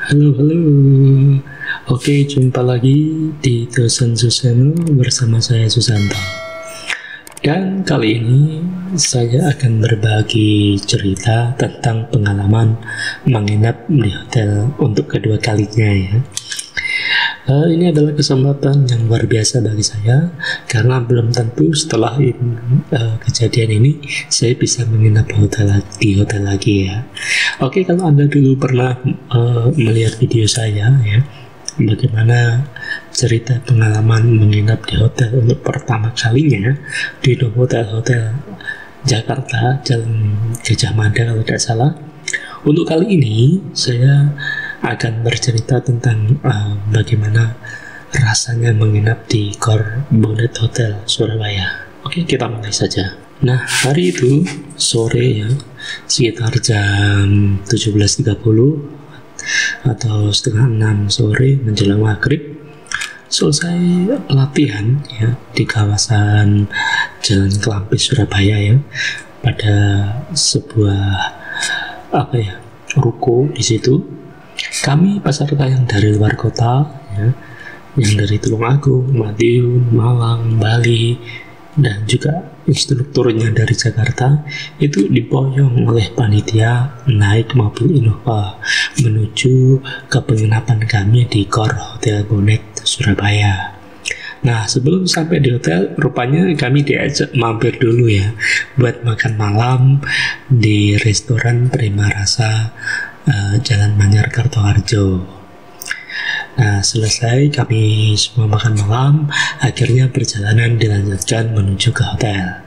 Halo, halo. Oke, jumpa lagi di Dosen Suseno bersama saya Susanto. Dan kali ini saya akan berbagi cerita tentang pengalaman menginap di hotel untuk kedua kalinya ya. Ini adalah kesempatan yang luar biasa bagi saya karena belum tentu setelah kejadian ini saya bisa menginap di hotel lagi ya. Oke, kalau Anda dulu pernah melihat video saya ya, bagaimana cerita pengalaman menginap di hotel untuk pertama kalinya di hotel Jakarta, Jalan Gajah Mada kalau tidak salah. Untuk kali ini saya akan bercerita tentang bagaimana rasanya menginap di Core Bonnet Hotel Surabaya. Oke, kita mulai saja. Nah, hari itu sore ya, sekitar jam 17.30 atau setengah 6 sore menjelang maghrib, selesai latihan ya di kawasan Jalan Kelampis Surabaya ya, pada sebuah ruko di situ. Kami peserta yang dari luar kota ya, yang dari Tulungagung, Madiun, Malang, Bali, dan juga instrukturnya dari Jakarta itu diboyong oleh panitia naik mobil Innova menuju ke penginapan kami di Core Hotel Bonnet Surabaya. Nah, sebelum sampai di hotel, rupanya kami diajak mampir dulu ya buat makan malam di restoran Prima Rasa Jalan Manyar Kartoharjo. Nah, selesai kami semua makan malam, akhirnya perjalanan dilanjutkan menuju ke hotel.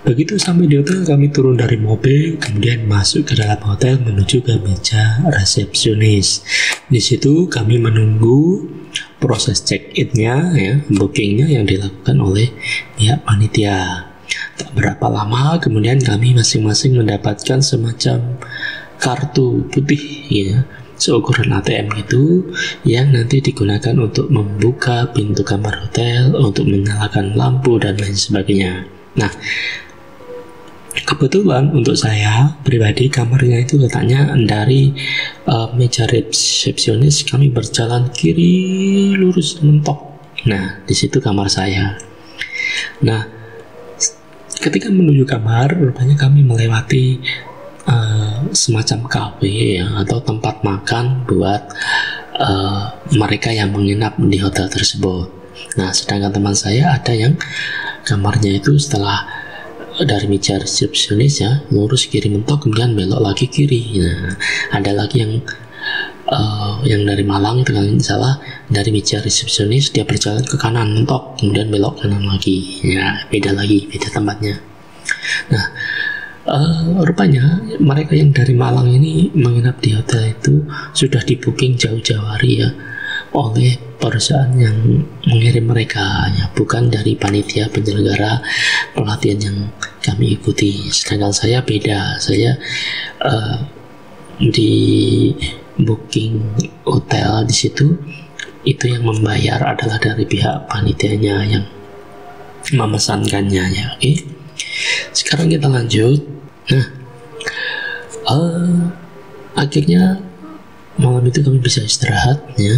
Begitu sampai di hotel, kami turun dari mobil, kemudian masuk ke dalam hotel menuju ke meja resepsionis. Di situ kami menunggu proses check-in-nya ya, bookingnya yang dilakukan oleh pihak panitia. Tak berapa lama kemudian kami masing-masing mendapatkan semacam kartu putih ya, seukuran ATM itu, yang nanti digunakan untuk membuka pintu kamar hotel, untuk menyalakan lampu dan lain sebagainya. Nah, kebetulan untuk saya pribadi kamarnya itu letaknya dari meja resepsionis kami berjalan kiri lurus mentok. Nah, di situ kamar saya. Nah, ketika menuju kamar, rupanya kami melewati semacam kafe ya, atau tempat makan buat mereka yang menginap di hotel tersebut. Nah, sedangkan teman saya ada yang kamarnya itu setelah dari meja resepsionis ya, lurus kiri mentok kemudian belok lagi kiri. Nah, ada lagi yang dari Malang itu kalau tidak salah, dari meja resepsionis dia berjalan ke kanan mentok kemudian belok kanan lagi ya, beda tempatnya. Nah, rupanya mereka yang dari Malang ini menginap di hotel itu sudah di booking jauh-jauh hari ya oleh perusahaan yang mengirim mereka ya, bukan dari panitia penyelenggara pelatihan yang kami ikuti. Sedangkan saya beda, saya di booking hotel di situ itu yang membayar adalah dari pihak panitianya yang memesankannya ya. Oke, sekarang kita lanjut. Nah, akhirnya malam itu kami bisa istirahat ya.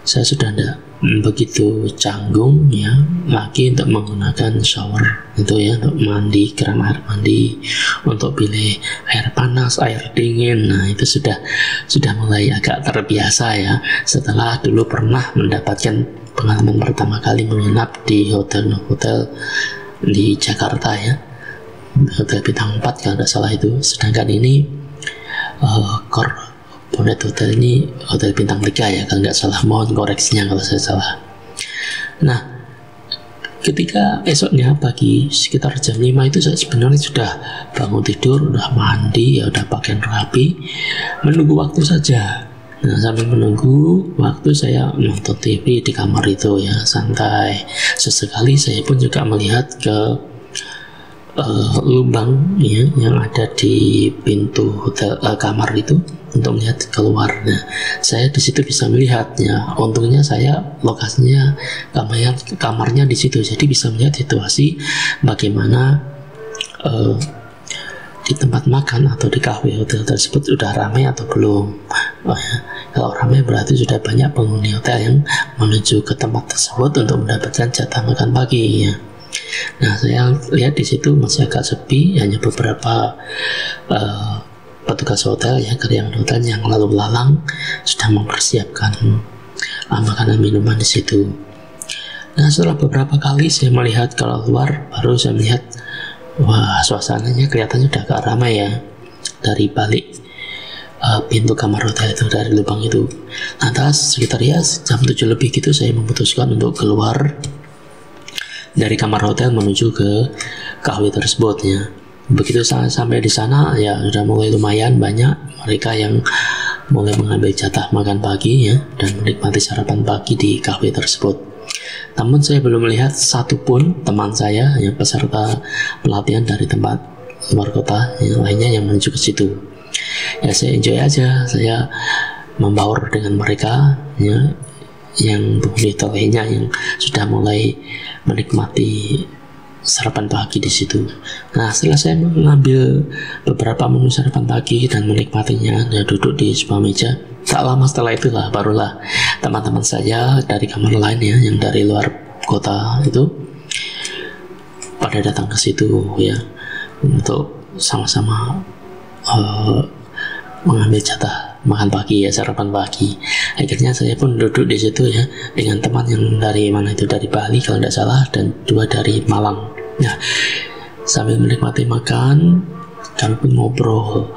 Saya sudah tidak begitu canggung ya lagi untuk menggunakan shower itu ya, untuk mandi, keran air mandi, untuk pilih air panas, air dingin. Nah, itu sudah mulai agak terbiasa ya, setelah dulu pernah mendapatkan pengalaman pertama kali menginap di hotel di Jakarta ya, hotel bintang 4 kalau tidak salah itu. Sedangkan ini Core Bonnet Hotel ini hotel bintang 3 ya kalau nggak salah, mohon koreksinya kalau saya salah. Nah, ketika esoknya pagi sekitar jam 5 itu saya sebenarnya sudah bangun tidur, udah mandi ya, udah pakaian rapi, menunggu waktu saja. Nah, sambil menunggu waktu saya nonton TV di kamar itu ya, santai. Sesekali saya pun juga melihat ke lubang ya yang ada di pintu hotel kamar itu untuk melihat keluar. Nah, saya di situ bisa melihat ya, untungnya saya lokasinya kamarnya di situ, jadi bisa melihat situasi bagaimana di tempat makan atau di kafe hotel tersebut sudah ramai atau belum. Oh ya, kalau ramai berarti sudah banyak penghuni hotel yang menuju ke tempat tersebut untuk mendapatkan jatah makan pagi ya. Nah, saya lihat di situ masih agak sepi, hanya beberapa petugas hotel ya, karyawan hotel yang lalu lalang sudah mempersiapkan makanan minuman di situ. Nah, setelah beberapa kali saya melihat kalau luar, baru saya melihat, wah, suasananya kelihatannya sudah agak ramai ya dari balik pintu kamar hotel itu, dari lubang itu. Lantas sekitar ya jam 7 lebih gitu saya memutuskan untuk keluar dari kamar hotel menuju ke KW tersebut ya. Begitu sampai di sana ya sudah mulai lumayan banyak mereka yang mulai mengambil jatah makan pagi ya dan menikmati sarapan pagi di KW tersebut. Namun saya belum melihat satupun teman saya yang peserta pelatihan dari tempat luar kota yang lainnya yang menuju ke situ. Ya saya enjoy aja, saya membaur dengan mereka ya, yang penghuni lainnya yang sudah mulai menikmati sarapan pagi di situ. Nah, setelah saya mengambil beberapa menu sarapan pagi dan menikmatinya, ya duduk di sebuah meja. Tak lama setelah itulah barulah teman-teman saya dari kamar lain ya, yang dari luar kota itu pada datang ke situ ya untuk sama-sama mengambil jatah makan pagi ya, sarapan pagi. Akhirnya saya pun duduk di situ ya dengan teman yang dari mana itu, dari Bali kalau tidak salah, dan 2 dari Malang. Nah, sambil menikmati makan, kami pun ngobrol.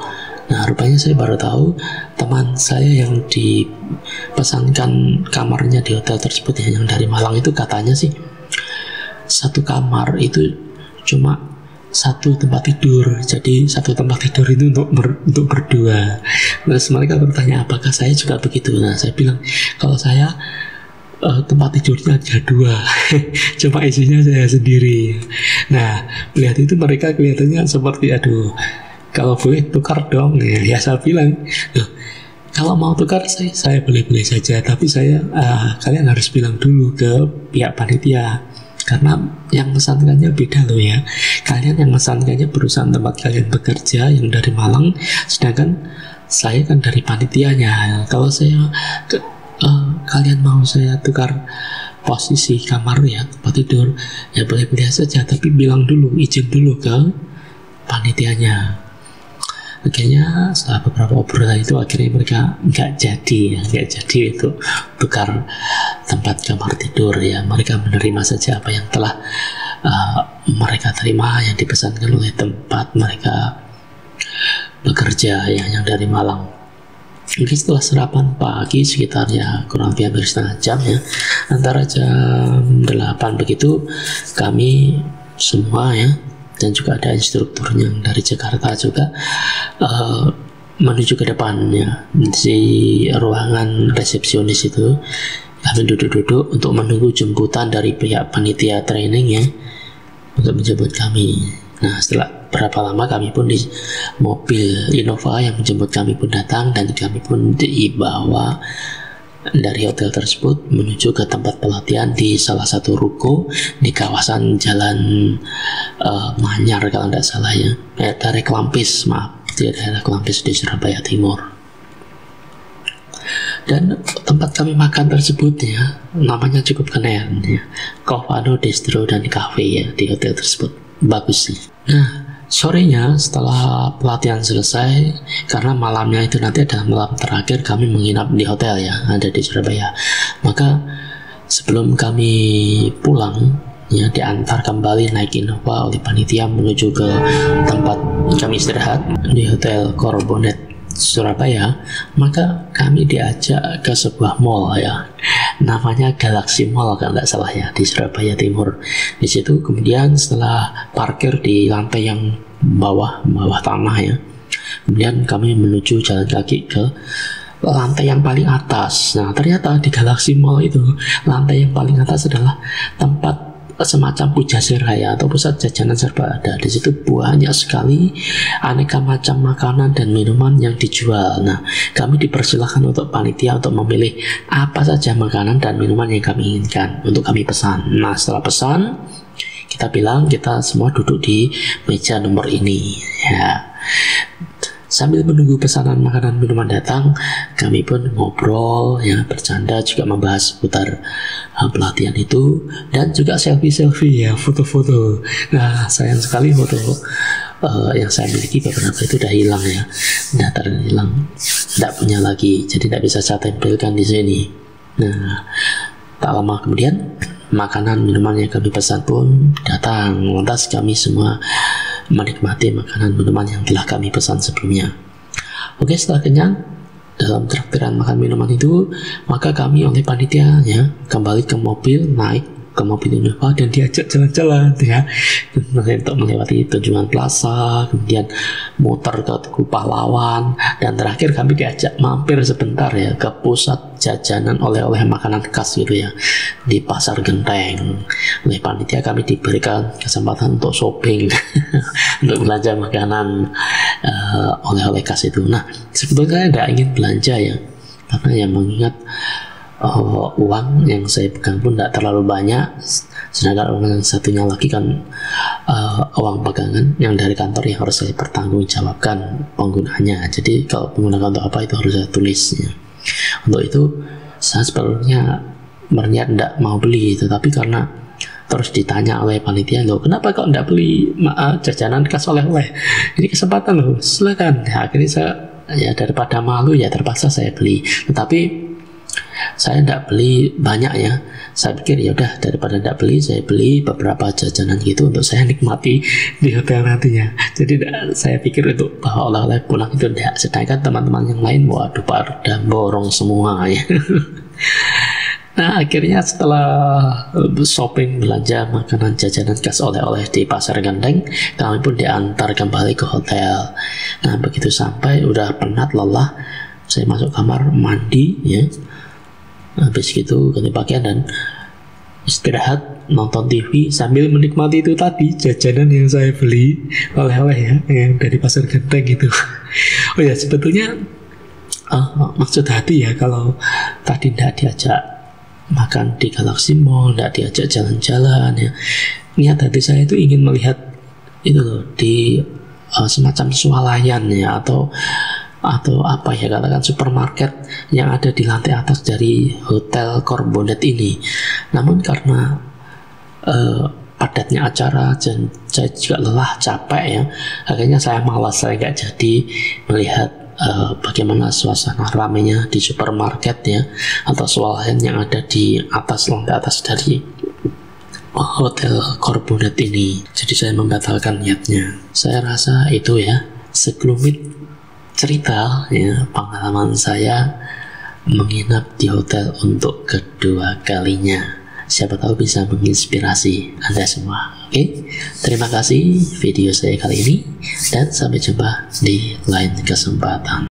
Nah, rupanya saya baru tahu teman saya yang dipesankan kamarnya di hotel tersebut ya, yang dari Malang itu, katanya sih satu kamar itu cuma satu tempat tidur. Jadi satu tempat tidur itu untuk berdua. Terus mereka bertanya apakah saya juga begitu. Nah, saya bilang kalau saya tempat tidurnya ada 2 cuma isinya saya sendiri. Nah, melihat itu mereka kelihatannya seperti aduh, kalau boleh tukar dong ya. Saya bilang, kalau mau tukar saya boleh-boleh saja, tapi kalian harus bilang dulu ke pihak panitia, karena yang memesankannya beda loh ya. Kalian yang memesankannya perusahaan tempat kalian bekerja yang dari Malang, sedangkan saya kan dari panitianya. Kalau kalian mau saya tukar posisi kamar ya, tempat tidur, ya boleh-boleh saja, tapi bilang dulu, izin dulu ke panitianya. Akhirnya setelah beberapa obrolan itu, akhirnya mereka nggak jadi itu tukar tempat kamar tidur ya. Mereka menerima saja apa yang telah mereka terima, yang dipesankan oleh tempat mereka bekerja ya, yang dari Malang. Mungkin setelah sarapan pagi sekitar ya kurang lebih hampir setengah jam ya, antara jam 8 begitu, kami semua ya, dan juga ada instrukturnya dari Jakarta juga menuju ke depannya di ruangan resepsionis itu. Kami duduk-duduk untuk menunggu jemputan dari pihak panitia training ya, untuk menjemput kami. Nah, setelah berapa lama kami pun di mobil Innova yang menjemput kami pun datang, dan kami pun dibawa dari hotel tersebut menuju ke tempat pelatihan di salah satu ruko di kawasan Jalan Manyar kalau tidak salah ya, daerah Kelampis, di daerah Kelampis di Surabaya Timur. Dan tempat kami makan tersebut ya, namanya cukup keren ya, Covano Distro dan Cafe ya, di hotel tersebut. Bagus sih. Nah, sorenya setelah pelatihan selesai, karena malamnya itu nanti adalah malam terakhir kami menginap di hotel ya, ada di Surabaya. Maka sebelum kami pulang ya, diantar kembali naik Innova oleh panitia menuju ke tempat kami istirahat di Hotel Corobonet Surabaya. Maka kami diajak ke sebuah mall ya, namanya Galaxy Mall kalau tidak salah ya, di Surabaya Timur. Di situ kemudian setelah parkir di lantai yang bawah tanah ya, kemudian kami menuju jalan kaki ke lantai yang paling atas. Nah, ternyata di Galaxy Mall itu lantai yang paling atas adalah tempat semacam pujasera ya, atau pusat jajanan serba ada. Di situ banyak sekali aneka macam makanan dan minuman yang dijual. Nah, kami dipersilahkan untuk panitia untuk memilih apa saja makanan dan minuman yang kami inginkan untuk kami pesan. Nah, setelah pesan, kita bilang kita semua duduk di meja nomor ini ya. Sambil menunggu pesanan makanan minuman datang, kami pun ngobrol, ya, bercanda, juga membahas seputar pelatihan itu, dan juga selfie-selfie, ya, foto-foto. Nah, sayang sekali foto yang saya miliki beberapa itu udah hilang, ya, udah terhilang, tidak punya lagi, jadi tidak bisa saya tampilkan di sini. Nah, tak lama kemudian makanan minuman yang kami pesan pun datang. Lantas kami semua menikmati makanan minuman yang telah kami pesan sebelumnya. Oke, setelah kenyang dalam traktiran makan minuman itu, maka kami oleh panitia, ya, kembali ke mobil, naik ke mobil Innova dan diajak jalan-jalan, ya, untuk melewati Tunjungan Plaza, kemudian muter ke Tugu Pahlawan, dan terakhir kami diajak mampir sebentar, ya, ke pusat jajanan oleh-oleh makanan khas gitu, ya, di Pasar Genteng. Oleh panitia kami diberikan kesempatan untuk shopping untuk belanja makanan oleh-oleh khas itu. Nah, sebetulnya saya tidak ingin belanja, ya, karena yang mengingat uang yang saya pegang pun tidak terlalu banyak, sedangkan uang yang satunya lagi kan uang pegangan yang dari kantor yang harus saya pertanggungjawabkan penggunaannya. Jadi kalau menggunakan untuk apa itu harus saya tulisnya. Untuk itu saya sebelumnya berniat tidak mau beli, tetapi karena terus ditanya oleh panitia, loh, kenapa kok tidak beli jajanan khas oleh-oleh, ini kesempatan loh, silakan. Ya, akhirnya saya, ya, daripada malu, ya, terpaksa saya beli. Tetapi saya tidak beli banyak, ya. Saya pikir ya udah, daripada tidak beli, saya beli beberapa jajanan gitu untuk saya nikmati di hotel nantinya. Jadi saya pikir untuk bawa oleh-oleh pulang itu tidak. Sedangkan teman-teman yang lain, waduh, pada borong semua, ya. Nah, akhirnya setelah shopping, belanja makanan jajanan khas oleh-oleh di Pasar Genteng, kami pun diantar kembali ke hotel. Nah, begitu sampai udah penat, lelah, saya masuk kamar mandi, ya. Habis gitu ganti pakaian dan istirahat, nonton TV sambil menikmati itu tadi jajanan yang saya beli oleh-oleh, ya, yang dari Pasar Genteng gitu. Oh ya, sebetulnya maksud hati, ya, kalau tadi tidak diajak makan di Galaxy Mall, tidak diajak jalan-jalan, ya, niat hati saya itu ingin melihat itu loh di semacam swalayan, ya, atau apa, ya, katakan supermarket yang ada di lantai atas dari Hotel Corbonet ini. Namun karena padatnya acara dan saya juga lelah, capek, ya, akhirnya saya malas, saya nggak jadi melihat bagaimana suasana ramainya di supermarket, ya, atau swalayan yang ada di atas, lantai atas dari Hotel Corbonet ini. Jadi saya membatalkan niatnya. Saya rasa itu, ya, sekelumit cerita, ya, pengalaman saya menginap di hotel untuk kedua kalinya. Siapa tahu bisa menginspirasi Anda semua. Oke, terima kasih video saya kali ini, dan sampai jumpa di lain kesempatan.